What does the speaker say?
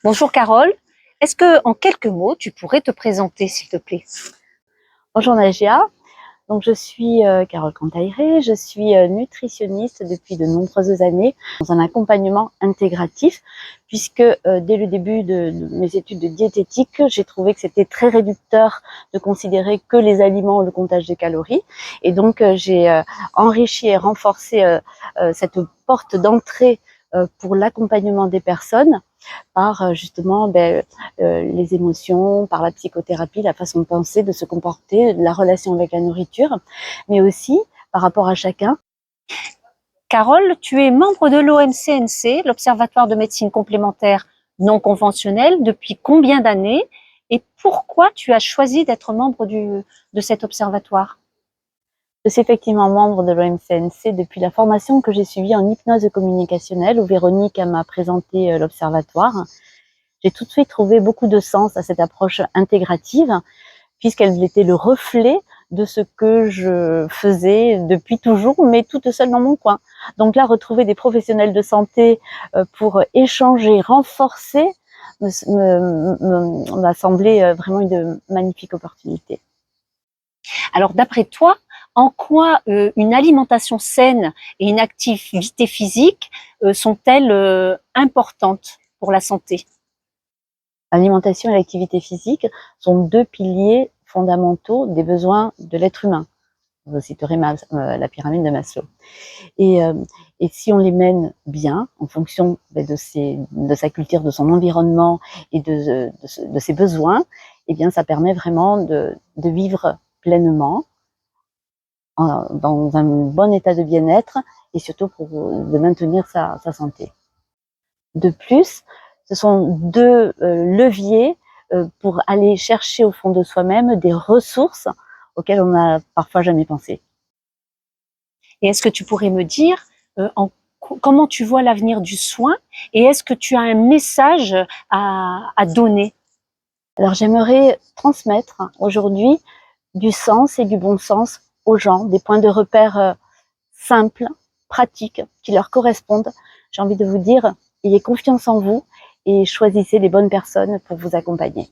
Bonjour Carole, est-ce que en quelques mots tu pourrais te présenter s'il te plaît? Bonjour Nagia, donc je suis Carole Cantairé, je suis nutritionniste depuis de nombreuses années dans un accompagnement intégratif puisque dès le début de mes études de diététique, j'ai trouvé que c'était très réducteur de considérer que les aliments ou le comptage des calories et donc j'ai enrichi et renforcé cette porte d'entrée pour l'accompagnement des personnes par justement les émotions, par la psychothérapie, la façon de penser, de se comporter, la relation avec la nourriture, mais aussi par rapport à chacun. Carole, tu es membre de l'OMCNC, l'Observatoire de médecine complémentaire non conventionnelle, depuis combien d'années et pourquoi tu as choisi d'être membre de cet observatoire? Je suis effectivement membre de l'OMCNC depuis la formation que j'ai suivie en hypnose communicationnelle où Véronique m'a présenté l'observatoire. J'ai tout de suite trouvé beaucoup de sens à cette approche intégrative puisqu'elle était le reflet de ce que je faisais depuis toujours, mais toute seule dans mon coin. Donc là, retrouver des professionnels de santé pour échanger, renforcer, m'a semblé vraiment une magnifique opportunité. Alors d'après toi, en quoi une alimentation saine et une activité physique sont-elles importantes pour la santé? L'alimentation et l'activité physique sont deux piliers fondamentaux des besoins de l'être humain. Vous citerez la pyramide de Maslow. Et si on les mène bien, en fonction de sa culture, de son environnement et de ses besoins, eh bien, ça permet vraiment de vivre pleinement, dans un bon état de bien-être et surtout de maintenir sa santé. De plus, ce sont deux leviers pour aller chercher au fond de soi-même des ressources auxquelles on n'a parfois jamais pensé. Et est-ce que tu pourrais me dire comment tu vois l'avenir du soin et est-ce que tu as un message à donner? Alors j'aimerais transmettre aujourd'hui du sens et du bon sens aux gens, des points de repère simples, pratiques, qui leur correspondent. J'ai envie de vous dire, ayez confiance en vous et choisissez les bonnes personnes pour vous accompagner.